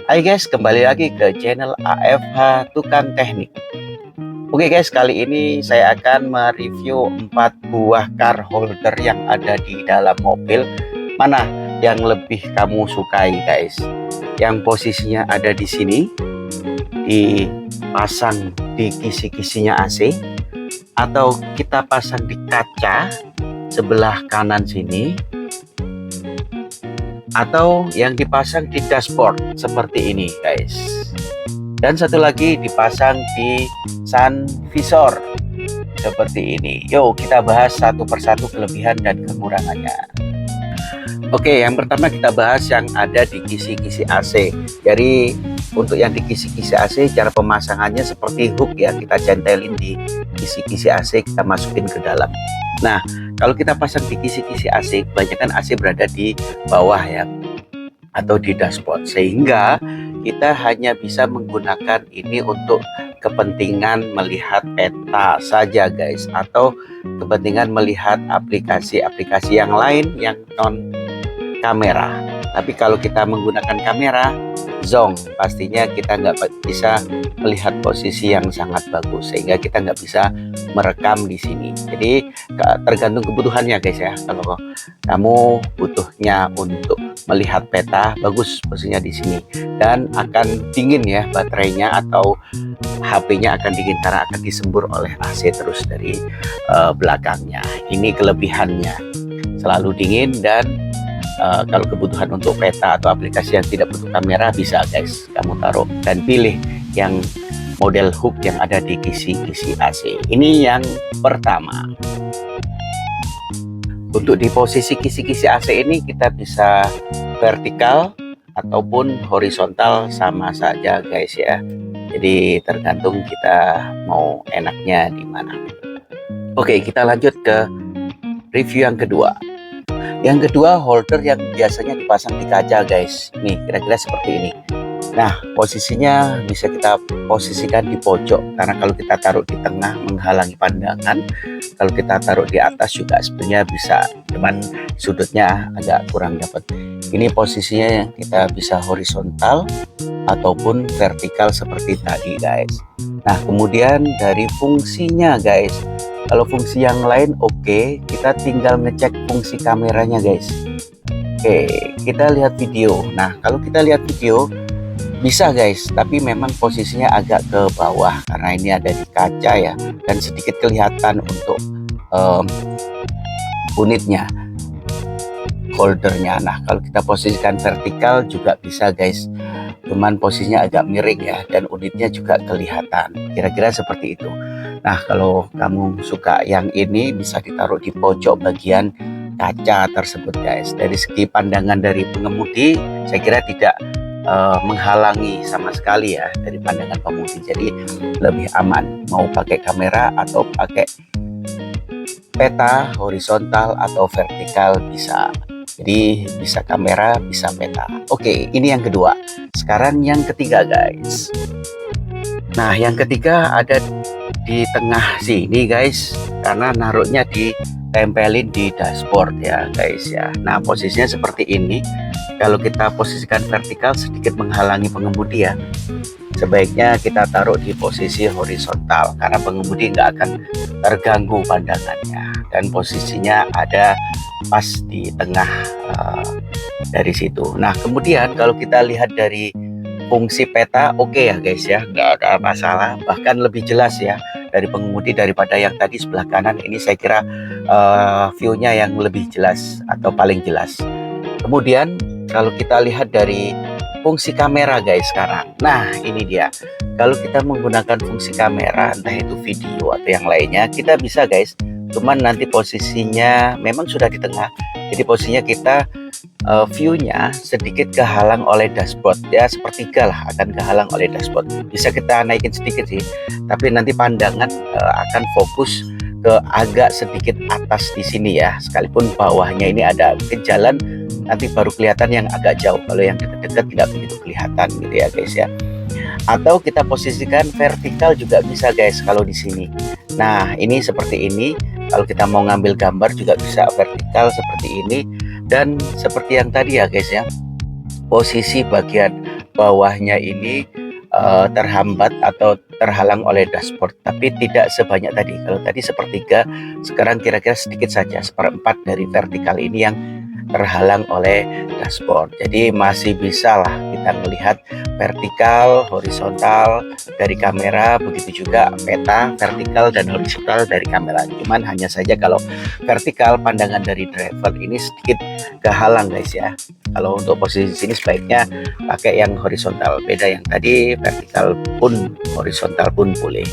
Hai guys, kembali lagi ke channel AFH Tukang Teknik. Oke guys, kali ini saya akan mereview 4 buah car holder yang ada di dalam mobil. Mana yang lebih kamu sukai guys? Yang posisinya ada di sini, dipasang di kisi-kisinya AC, atau kita pasang di kaca sebelah kanan sini, atau yang dipasang di dashboard seperti ini guys, dan satu lagi dipasang di sun visor seperti ini. Yuk kita bahas satu persatu kelebihan dan kekurangannya. Oke, yang pertama kita bahas yang ada di kisi-kisi AC. Jadi untuk yang di kisi-kisi AC, cara pemasangannya seperti hook ya, kita centelin di kisi-kisi AC, kita masukin ke dalam. Nah, kalau kita pasang di kisi-kisi AC, kebanyakan AC berada di bawah ya, atau di dashboard, sehingga kita hanya bisa menggunakan ini untuk kepentingan melihat peta saja guys, atau kepentingan melihat aplikasi-aplikasi yang lain yang non kamera. Tapi kalau kita menggunakan kamera, zong, pastinya kita nggak bisa melihat posisi yang sangat bagus, sehingga kita nggak bisa merekam di sini. Jadi tergantung kebutuhannya guys ya. Kalau kamu butuhnya untuk melihat peta, bagus posisinya di sini, dan akan dingin ya baterainya, atau HP-nya akan dingin karena akan disembur oleh AC terus dari belakangnya. Ini kelebihannya, selalu dingin. Dan kalau kebutuhan untuk peta atau aplikasi yang tidak butuh kamera, bisa guys kamu taruh dan pilih yang model hook yang ada di kisi-kisi AC. Ini yang pertama. Untuk di posisi kisi-kisi AC ini kita bisa vertikal ataupun horizontal, sama saja guys ya. Jadi tergantung kita mau enaknya di mana. Oke, kita lanjut ke review yang kedua. Yang kedua, holder yang biasanya dipasang di kaca guys. Nih, kira-kira seperti ini. Nah, posisinya bisa kita posisikan di pojok, karena kalau kita taruh di tengah menghalangi pandangan. Kalau kita taruh di atas juga sebenarnya bisa, cuman sudutnya agak kurang dapat. Ini posisinya kita bisa horizontal ataupun vertikal seperti tadi guys. Nah, kemudian dari fungsinya guys, kalau fungsi yang lain oke, kita tinggal ngecek fungsi kameranya guys. Oke, kita lihat video. Nah, kalau kita lihat video bisa guys, tapi memang posisinya agak ke bawah karena ini ada di kaca ya, dan sedikit kelihatan untuk unitnya, holdernya. Nah, kalau kita posisikan vertikal juga bisa guys, cuman posisinya agak miring ya, dan unitnya juga kelihatan. Kira-kira seperti itu. Nah, kalau kamu suka yang ini, bisa ditaruh di pojok bagian kaca tersebut guys. Dari segi pandangan dari pengemudi, saya kira tidak menghalangi sama sekali ya dari pandangan pengemudi. Jadi lebih aman, mau pakai kamera atau pakai peta horizontal atau vertikal bisa. Jadi bisa kamera, bisa peta. Oke, ini yang kedua. Sekarang yang ketiga guys. Nah, yang ketiga ada di tengah sini guys, karena naruhnya ditempelin di dashboard ya guys ya. Nah, posisinya seperti ini. Kalau kita posisikan vertikal sedikit menghalangi pengemudi ya, sebaiknya kita taruh di posisi horizontal karena pengemudi nggak akan terganggu pandangannya, dan posisinya ada pas di tengah dari situ. Nah, kemudian kalau kita lihat dari fungsi peta, oke ya guys ya, nggak ada masalah, bahkan lebih jelas ya dari pengemudi daripada yang tadi sebelah kanan. Ini saya kira view-nya yang lebih jelas atau paling jelas. Kemudian kalau kita lihat dari fungsi kamera guys sekarang, nah ini dia. Kalau kita menggunakan fungsi kamera, entah itu video atau yang lainnya, kita bisa guys, cuman nanti posisinya memang sudah di tengah, jadi posisinya kita view-nya sedikit kehalang oleh dashboard ya, sepertiga lah akan kehalang oleh dashboard. Bisa kita naikin sedikit sih, tapi nanti pandangan akan fokus ke agak sedikit atas di sini ya, sekalipun bawahnya ini ada ke jalan, nanti baru kelihatan yang agak jauh. Kalau yang dekat-dekat tidak begitu kelihatan gitu ya guys ya. Atau kita posisikan vertikal juga bisa guys kalau di sini. Nah, ini seperti ini. Kalau kita mau ngambil gambar juga bisa vertikal seperti ini. Dan seperti yang tadi ya guys ya, posisi bagian bawahnya ini terhambat atau terhalang oleh dashboard, tapi tidak sebanyak tadi. Kalau tadi sepertiga, sekarang kira-kira sedikit saja, seperempat dari vertikal ini yang terhalang oleh dashboard. Jadi masih bisa lah kita melihat vertikal, horizontal dari kamera, begitu juga peta vertikal dan horizontal dari kamera. Cuman hanya saja kalau vertikal pandangan dari driver ini sedikit kehalang guys ya. Kalau untuk posisi sini sebaiknya pakai yang horizontal, beda yang tadi vertikal pun horizontal pun boleh.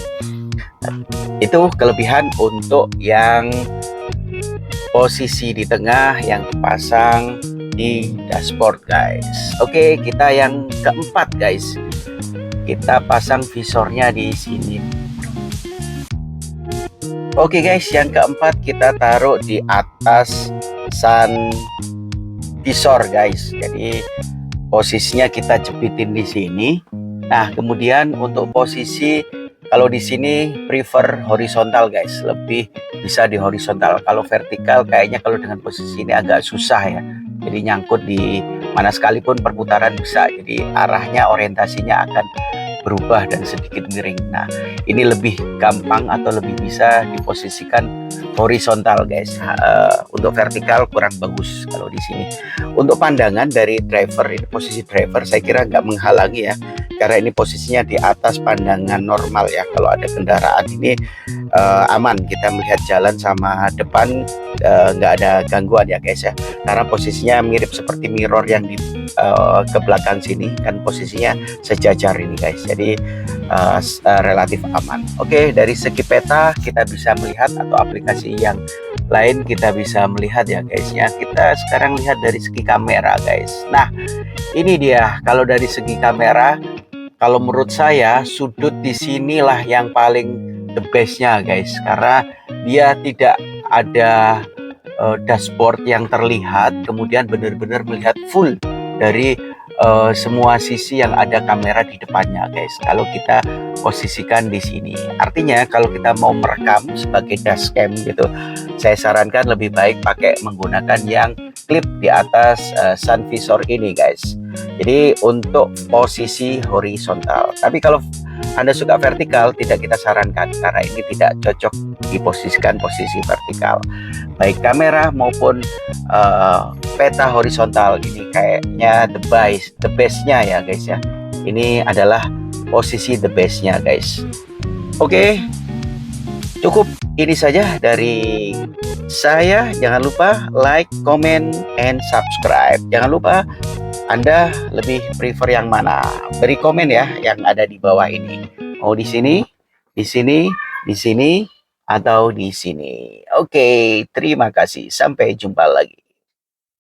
Itu kelebihan untuk yang posisi di tengah yang dipasang di dashboard guys. Oke, kita yang keempat guys, kita pasang visornya di sini. Oke guys, yang keempat kita taruh di atas sun visor guys. Jadi posisinya kita jepitin di sini. Nah, kemudian untuk posisi kalau di sini prefer horizontal guys, lebih bisa di horizontal. Kalau vertikal kayaknya kalau dengan posisi ini agak susah ya. Jadi nyangkut di mana sekalipun perputaran bisa. Jadi arahnya, orientasinya akan berubah dan sedikit miring. Nah, ini lebih gampang atau lebih bisa diposisikan horizontal guys. Untuk vertikal kurang bagus kalau di sini. Untuk pandangan dari driver, ini posisi driver saya kira nggak menghalangi ya, karena ini posisinya di atas pandangan normal ya. Kalau ada kendaraan ini aman, kita melihat jalan sama depan nggak ada gangguan ya guys ya, karena posisinya mirip seperti mirror yang di ke belakang sini kan, posisinya sejajar ini guys. Jadi relatif aman. Oke, dari segi peta kita bisa melihat, atau aplikasi yang lain kita bisa melihat ya guys ya. Kita sekarang lihat dari segi kamera guys. Nah, ini dia kalau dari segi kamera, kalau menurut saya sudut di sinilah yang paling the bestnya guys, karena dia tidak ada dashboard yang terlihat, kemudian benar-benar melihat full dari semua sisi yang ada kamera di depannya guys. Kalau kita posisikan di sini, artinya kalau kita mau merekam sebagai dashcam gitu, saya sarankan lebih baik pakai menggunakan yang klip di atas sun visor ini guys. Jadi untuk posisi horizontal. Tapi kalau Anda suka vertikal, tidak kita sarankan karena ini tidak cocok diposisikan posisi vertikal. Baik kamera maupun peta horizontal ini kayaknya the bestnya ya guys ya. Ini adalah posisi the bestnya guys. Oke, cukup ini saja dari saya. Jangan lupa like, comment, and subscribe. Jangan lupa Anda lebih prefer yang mana? Beri komen ya yang ada di bawah ini. Mau di sini, di sini, di sini, atau di sini. Oke, terima kasih. Sampai jumpa lagi.